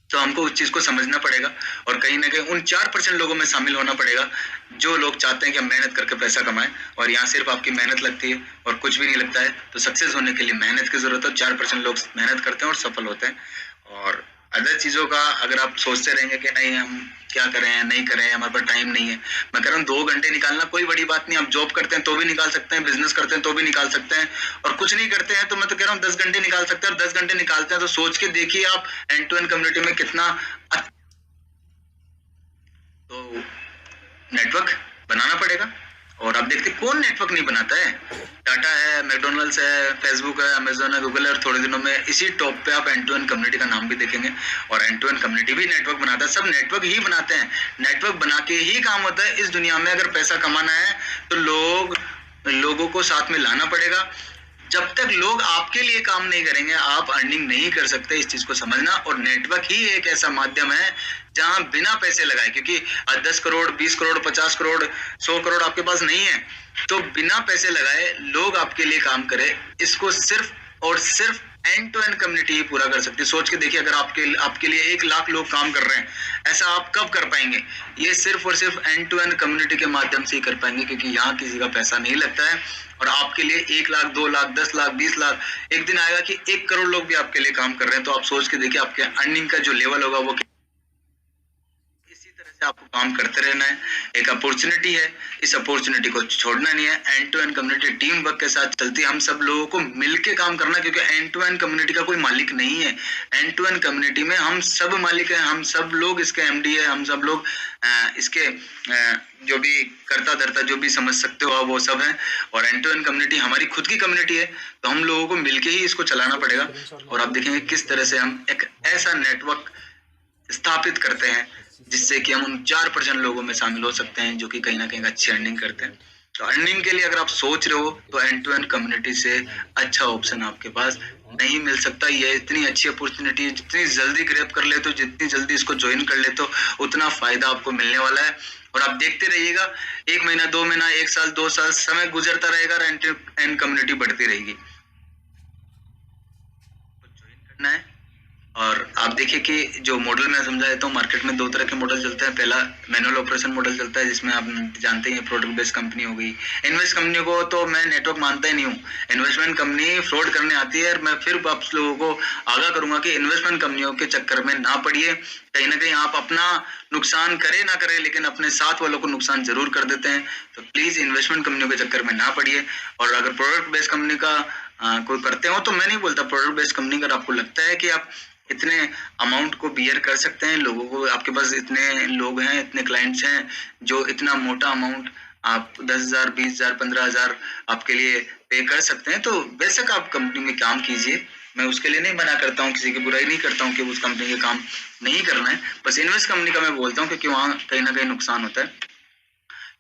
तो हमको उस चीज को समझना पड़ेगा, और कहीं ना कहीं उन 4% लोगों में शामिल होना पड़ेगा जो लोग चाहते हैं कि हम मेहनत करके पैसा कमाएं। और यहाँ सिर्फ आपकी मेहनत लगती है और कुछ भी नहीं लगता है। तो सक्सेस होने के लिए मेहनत की जरूरत है। 4% लोग मेहनत करते हैं और सफल होते हैं। और अदर चीजों का अगर आप सोचते रहेंगे कि नहीं हम क्या करें नहीं करें, हमारे पास टाइम नहीं है, मैं कह रहा हूँ 2 घंटे निकालना कोई बड़ी बात नहीं। आप जॉब करते हैं तो भी निकाल सकते हैं, बिजनेस करते हैं तो भी निकाल सकते हैं, और कुछ नहीं करते हैं तो मैं तो कह रहा हूँ 10 घंटे निकाल सकते हैं। और 10 घंटे निकालते हैं तो सोच के देखिए आप एंड टू एंड कम्युनिटी में कितना तो नेटवर्क बनाना पड़ेगा। और आप देखते कौन नेटवर्क नहीं बनाता है, टाटा है, मैकडोनल्ड्स है, फेसबुक है, अमेजोन है, गूगल है, और थोड़े दिनों में इसी टॉप पे आप एंड टू एंड कम्युनिटी का नाम भी देखेंगे। और एंड टू एंड कम्युनिटी भी नेटवर्क बनाता है, सब नेटवर्क ही बनाते हैं, नेटवर्क बना के ही काम होता है। इस दुनिया में अगर पैसा कमाना है तो लोगों को साथ में लाना पड़ेगा। जब तक लोग आपके लिए काम नहीं करेंगे आप अर्निंग नहीं कर सकते, इस चीज को समझना। और नेटवर्क ही एक ऐसा माध्यम है जहां बिना पैसे लगाए, क्योंकि 10 करोड़ 20 करोड़ 50 करोड़ 100 करोड़ आपके पास नहीं है, तो बिना पैसे लगाए लोग आपके लिए काम करे, इसको सिर्फ और सिर्फ एंड टू एंड कम्युनिटी ही पूरा कर सकती है। सोच के देखिए, अगर आपके लिए 1 लाख लोग काम कर रहे हैं, ऐसा आप कब कर पाएंगे? ये सिर्फ और सिर्फ एंड टू एंड कम्युनिटी के माध्यम से ही कर पाएंगे, क्योंकि यहाँ किसी का पैसा नहीं लगता है। और आपके लिए 1 लाख 2 लाख 10 लाख 20 लाख, एक दिन आएगा कि 1 करोड़ लोग भी आपके लिए काम कर रहे हैं, तो आप सोच के देखिए आपके अर्निंग का जो लेवल होगा वो आपको काम करते रहना है। एक अपॉर्चुनिटी है, इस अपॉर्चुनिटी को छोड़ना नहीं है। End to end community team work के साथ चलती है, हम सब लोगों को मिलके काम करना, क्योंकि एंड टू एंड कम्युनिटी का कोई मालिक नहीं है। एंड टू एंड कम्युनिटी में हम सब मालिक हैं, हम सब लोग इसके एमडी है, हम सब लोग इसके जो भी करता धरता जो भी समझ सकते हो वो सब है। और एंड टू एंड कम्युनिटी हमारी खुद की कम्युनिटी है, तो हम लोगों को मिलके ही इसको चलाना पड़ेगा। और आप देखेंगे किस तरह से हम एक ऐसा नेटवर्क स्थापित करते हैं जिससे कि हम उन 4% लोगों में शामिल हो सकते हैं जो कि कहीं ना कहीं अच्छी अर्निंग करते हैं। तो अर्निंग के लिए अगर आप सोच रहे हो तो एंड टू एंड कम्युनिटी से अच्छा ऑप्शन आपके पास नहीं मिल सकता। ये इतनी अच्छी अपॉर्चुनिटी है, जितनी जल्दी ग्रैब कर ले तो, जितनी जल्दी इसको ज्वाइन कर ले तो उतना फायदा आपको मिलने वाला है। और आप देखते रहिएगा, 1 महीना 2 महीना 1 साल 2 साल समय गुजरता रहेगा और एंड टू एंड कम्युनिटी बढ़ती रहेगी। ज्वाइन करना है। और आप देखिए कि जो मॉडल मैं समझा देता हूँ, मार्केट में 2 तरह के मॉडल चलते हैं। पहला मैनुअल ऑपरेशन मॉडल चलता है, जिसमें आप जानते हैं प्रोडक्ट बेस्ड कंपनी हो गई। इन्वेस्ट कंपनी को तो मैं नेटवर्क मानता ही नहीं हूँ, इन्वेस्टमेंट कंपनी फ्रॉड करने आती है। और मैं फिर आप लोगों को आगाह करूंगा कि इन्वेस्टमेंट कंपनियों के चक्कर में ना पड़िए। कहीं ना कहीं आप अपना नुकसान करे ना करे, लेकिन अपने साथ वालों को नुकसान जरूर कर देते हैं। तो प्लीज इन्वेस्टमेंट कंपनियों के चक्कर में ना पड़िए। और अगर प्रोडक्ट बेस्ड कंपनी का कोई करते हो तो मैं नहीं बोलता, प्रोडक्ट बेस्ड कंपनी अगर आपको लगता है कि आप इतने अमाउंट को बियर कर सकते हैं, लोगों को, आपके पास इतने लोग हैं, इतने क्लाइंट्स हैं जो इतना मोटा अमाउंट आप 10,000 20,000 15,000 आपके लिए पे कर सकते हैं, तो बेशक आप कंपनी में काम कीजिए। मैं उसके लिए नहीं मना करता हूँ, किसी की बुराई नहीं करता हूँ कि उस कंपनी के काम नहीं करना है, बस इन्वेस्ट कंपनी का मैं बोलता हूँ क्योंकि वहाँ कहीं ना कहीं नुकसान होता है।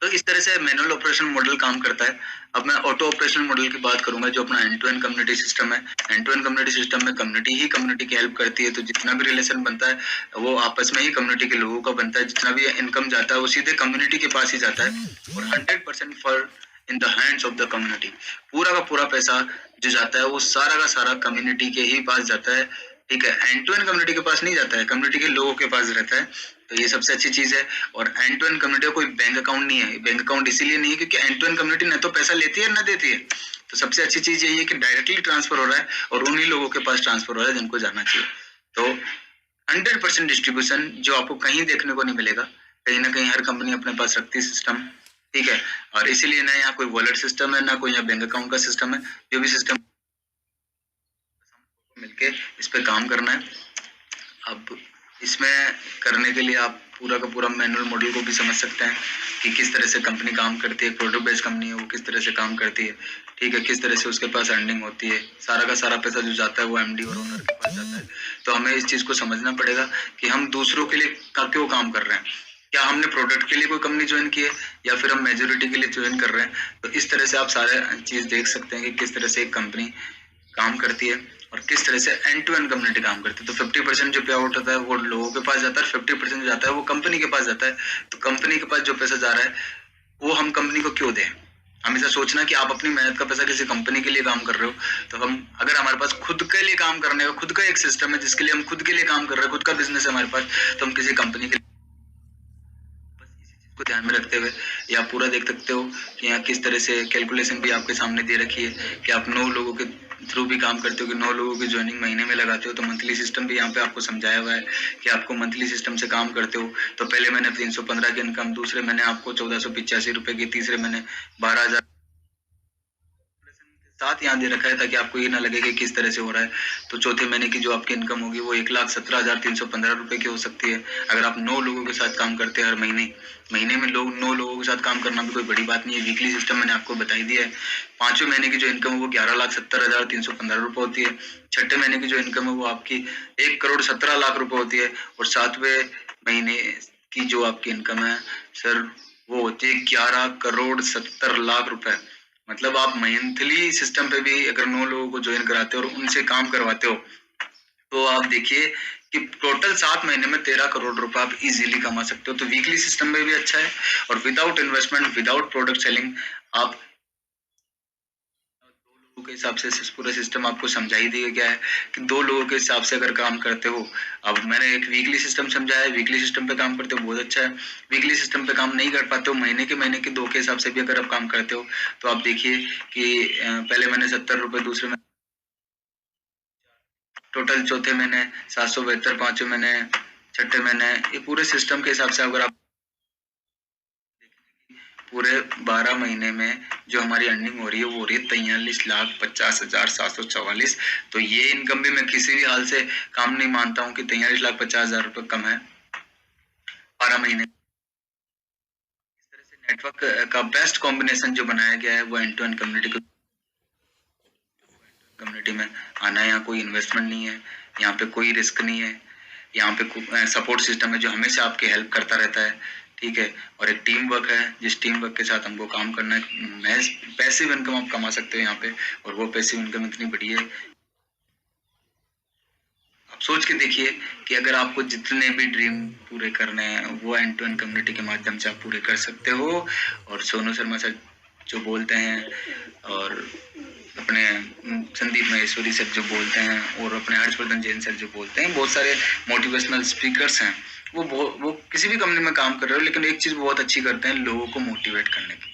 तो इस तरह से मैनुअल ऑपरेशन मॉडल काम करता है। अब मैं ऑटो ऑपरेशन मॉडल की बात करूंगा, जो अपना end to end community system है। End to end community system में कम्युनिटी ही कम्युनिटी की हेल्प करती है, तो जितना भी रिलेशन बनता है वो आपस में ही कम्युनिटी के लोगों का बनता है। जितना भी इनकम जाता है वो सीधे कम्युनिटी के पास ही जाता है, और 100% for in the hands of the community. पूरा का पूरा पैसा जो जाता है वो सारा का सारा कम्युनिटी के ही पास जाता है, ठीक है। एंड टू एंड कम्युनिटी के पास नहीं जाता है, कम्युनिटी के लोगों के पास रहता है। तो ये सबसे अच्छी चीज है। और एंड टू एंड कम्युनिटी कोई बैंक अकाउंट नहीं है, बैंक अकाउंट इसीलिए नहीं है क्योंकि एंड टू एंड कम्युनिटी न तो पैसा लेती है न देती है। तो सबसे अच्छी चीज यही है कि डायरेक्टली ट्रांसफर हो रहा है और उन्हीं लोगों के पास ट्रांसफर हो रहा है जिनको जाना चाहिए। तो 100% डिस्ट्रीब्यूशन जो आपको कहीं देखने को नहीं मिलेगा, कहीं ना कहीं हर कंपनी अपने पास रखती है सिस्टम, ठीक है। और इसीलिए ना यहाँ कोई वॉलेट सिस्टम है, ना कोई यहाँ बैंक अकाउंट का सिस्टम है। जो भी सिस्टम मिलके इस पे काम करना है। अब इसमें करने के लिए आप पूरा का पूरा मैनुअल मॉडल को भी समझ सकते हैं कि किस तरह से कंपनी काम करती है। प्रोडक्ट बेस्ड कंपनी है वो किस तरह से काम करती है, ठीक है, किस तरह से उसके पास अर्निंग होती है। सारा का सारा पैसा जो जाता है वो एमडी और ओनर के पास जाता है। तो हमें इस चीज को समझना पड़ेगा कि हम दूसरों के लिए क्यों काम कर रहे हैं। क्या हमने प्रोडक्ट के लिए कोई कंपनी ज्वाइन की है या फिर हम मेजोरिटी के लिए ज्वाइन कर रहे हैं। तो इस तरह से आप सारे चीज देख सकते हैं कि किस तरह से एक कंपनी काम करती है और किस तरह से एंड टू एंड कम्युनिटी काम करती है। तो 50% जो पे आउट होता है वो लोगों के पास जाता है, 50% जाता है वो कंपनी के पास जाता है। तो कंपनी के पास जो पैसा जा रहा है वो हम कंपनी को क्यों दें। हमेशा सोचना कि आप अपनी मेहनत का पैसा किसी कंपनी के लिए काम कर रहे हो। तो हम अगर हमारे पास खुद के लिए काम करने का खुद का एक सिस्टम है जिसके लिए हम खुद के लिए काम कर रहे हैं, खुद का बिजनेस है हमारे पास, तो हम किसी कंपनी के लिए को ध्यान में रखते हुए ये आप पूरा देख सकते हो कि यहाँ किस तरह से कैलकुलेशन भी आपके सामने दे रखी है कि आप 9 लोगों के थ्रू भी काम करते हो कि 9 लोगों की ज्वाइनिंग महीने में लगाते हो, तो मंथली सिस्टम भी यहाँ पे आपको समझाया हुआ है कि आपको मंथली सिस्टम से काम करते हो तो पहले महीने 315 की इनकम, दूसरे महीने आपको 1485 रुपए की, तीसरे महीने 12,000 साथ यहाँ दे रखा है ताकि आपको ये ना लगे कि किस तरह से हो रहा है। तो चौथे महीने की जो आपकी इनकम होगी वो 1,17,315 रुपए की हो सकती है अगर आप 9 लोगों के साथ काम करते हैं हर महीने में 9 लोगों के साथ काम करना भी कोई बड़ी बात नहीं है। वीकली सिस्टम मैंने आपको बताई दिया है। 5वें महीने की जो इनकम है वो 11,70,315 रुपए होती है। 6ठे महीने की जो इनकम है वो आपकी 1,17,00,000 रुपए होती है। और 7वें महीने की जो आपकी इनकम है सर वो होती है 11,70,00,000 रुपए। मतलब आप मंथली सिस्टम पे भी अगर 9 लोगों को ज्वाइन कराते हो और उनसे काम करवाते हो तो आप देखिए कि टोटल 7 महीने में 13 करोड़ रुपए आप इजीली कमा सकते हो। तो वीकली सिस्टम में भी अच्छा है और without investment, without product selling आप 2 लोगों के हिसाब से पूरा सिस्टम आपको समझा ही दिया गया है कि 2 लोगों के हिसाब से अगर काम करते हो। अब मैंने एक वीकली सिस्टम समझाया है, वीकली सिस्टम पे काम करते हो बहुत अच्छा है। वीकली सिस्टम पे काम नहीं कर पाते हो, महीने के 2 के हिसाब से भी अगर आप काम करते हो तो आप देखिए कि पहले महीने 70 रुपए, दूसरे महीने टोटल, चौथे महीने 772, 5वें महीने, 6ठे महीने, ये पूरे सिस्टम के हिसाब से अगर आप पूरे 12 महीने में जो हमारी अर्निंग हो रही है वो हो रही है 43,50,744। तो ये इनकम भी मैं किसी भी हाल से काम नहीं मानता हूँ कि 43,50,000 रुपए कम है 12 महीने। इस तरह से नेटवर्क का बेस्ट कॉम्बिनेशन जो बनाया गया है वो एंड टू एंड कम्युनिटी में आना है। यहाँ कोई इन्वेस्टमेंट नहीं है, यहाँ पे कोई रिस्क नहीं है, यहाँ पे सपोर्ट सिस्टम है जो हमेशा आपकी हेल्प करता रहता है, ठीक है। और एक टीम वर्क है, जिस टीम वर्क के साथ हमको काम करना है। पैसिव इनकम आप कमा सकते हो यहाँ पे, और वो पैसिव इनकम इतनी बड़ी है, आप सोच के देखिए कि अगर आपको जितने भी ड्रीम पूरे करने हैं वो एंड टू एंड कम्युनिटी के माध्यम से आप पूरे कर सकते हो। और सोनू शर्मा सर जो बोलते हैं और अपने संदीप महेश्वरी सर जो बोलते हैं और अपने हर्षवर्धन जैन सर जो बोलते हैं, बहुत सारे मोटिवेशनल स्पीकर्स हैं, वो किसी भी कंपनी में काम कर रहे हो लेकिन एक चीज बहुत अच्छी करते हैं, लोगों को मोटिवेट करने की।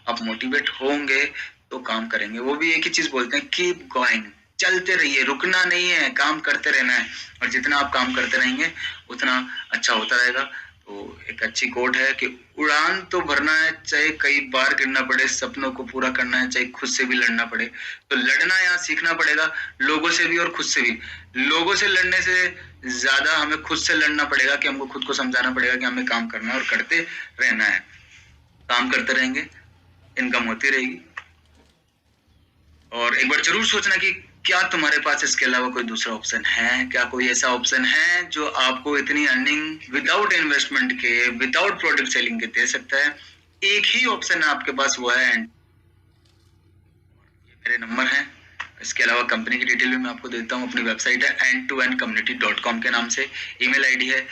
आप मोटिवेट होंगे तो काम करेंगे। वो भी एक ही चीज बोलते हैं, कीप गोइंग, चलते रहिए, रुकना नहीं है, काम करते रहना है। और जितना आप काम करते रहेंगे उतना अच्छा होता रहेगा। तो एक अच्छी कोट है कि उड़ान तो भरना है, चाहे कई बार गिरना पड़े, सपनों को पूरा करना है, चाहे खुद से भी लड़ना पड़े। तो लड़ना यहाँ सीखना पड़ेगा, लोगों से भी और खुद से भी। लोगों से लड़ने से ज्यादा हमें खुद से लड़ना पड़ेगा कि हमको खुद को समझाना पड़ेगा कि हमें काम करना है और करते रहना है। काम करते रहेंगे, इनकम होती रहेगी। और एक बार जरूर सोचना कि क्या तुम्हारे पास इसके अलावा कोई दूसरा ऑप्शन है, क्या कोई ऐसा ऑप्शन है जो आपको इतनी अर्निंग विदाउट इन्वेस्टमेंट के, विदाउट प्रोडक्ट सेलिंग के दे सकता है। एक ही ऑप्शन है आपके पास, वो है मेरे नंबर है। इसके अलावा कंपनी की डिटेल भी मैं आपको देता हूँ। अपनी वेबसाइट है end2endcommunity.com के नाम से, ईमेल आईडी है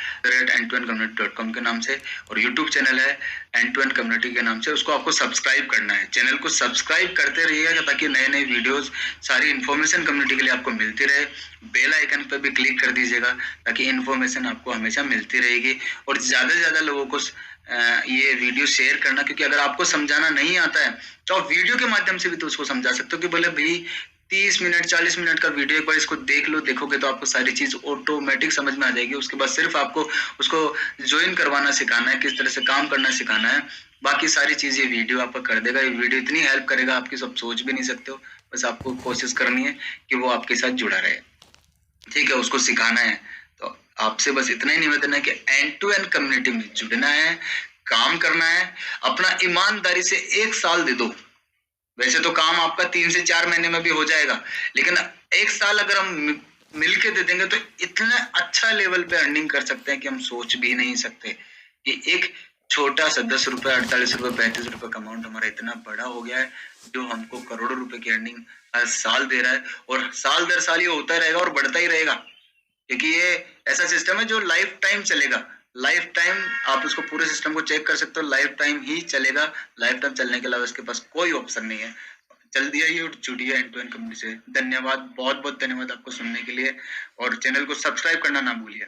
end2endcommunity.com के नाम से, और यूट्यूब चैनल है end2endcommunity के नाम से। उसको आपको सब्सक्राइब करना है, चैनल को सब्सक्राइब करते रहिएगा ताकि नए नए वीडियोस, सारी इन्फॉर्मेशन कम्युनिटी के लिए आपको मिलती रहे। बेल आइकन पर भी क्लिक कर दीजिएगा ताकि इन्फॉर्मेशन आपको हमेशा मिलती रहेगी। और ज्यादा से ज्यादा लोगों को ये वीडियो शेयर करना, क्योंकि अगर आपको समझाना नहीं आता है तो आप वीडियो के माध्यम से भी तो उसको समझा सकते हो कि बोले भाई 30 मिनट 40 मिनट का वीडियो एक बार इसको देख लो, देखोगे तो आपको सारी चीज ऑटोमेटिक समझ में आ जाएगी। उसके बाद सिर्फ आपको उसको ज्वाइन करवाना सिखाना है, किस तरह से काम करना सिखाना है। बाकी सारी चीज ये वीडियो आपको कर देगा। ये वीडियो इतनी हेल्प करेगा आपकी, सब सोच भी नहीं सकते हो। बस आपको कोशिश करनी है कि वो आपके साथ जुड़ा रहे, ठीक है, उसको सिखाना है। तो आपसे बस इतना ही निवेदन है कि एंड टू एंड कम्युनिटी में जुड़ना है, काम करना है, अपना ईमानदारी से 1 साल दे दो। वैसे तो काम आपका 3 से 4 महीने में भी हो जाएगा, लेकिन 1 साल अगर हम मिलके दे देंगे तो इतना अच्छा लेवल पे अर्निंग कर सकते हैं कि हम सोच भी नहीं सकते। कि एक छोटा सा 10 रुपए, 48 रुपए, 35 रुपए का अमाउंट हमारा इतना बड़ा हो गया है जो हमको करोड़ों रुपए की अर्निंग हर साल दे रहा है। और साल दर साल ये होता रहेगा और बढ़ता ही रहेगा, क्योंकि ये ऐसा सिस्टम है जो लाइफ टाइम चलेगा। लाइफ टाइम आप उसको पूरे सिस्टम को चेक कर सकते हो, लाइफ टाइम ही चलेगा। लाइफ टाइम चलने के अलावा इसके पास कोई ऑप्शन नहीं है। जल्दी आइए और जुड़िए एंड टू एंड कम्युनिटी से। धन्यवाद, बहुत बहुत धन्यवाद आपको सुनने के लिए, और चैनल को सब्सक्राइब करना ना भूलिए।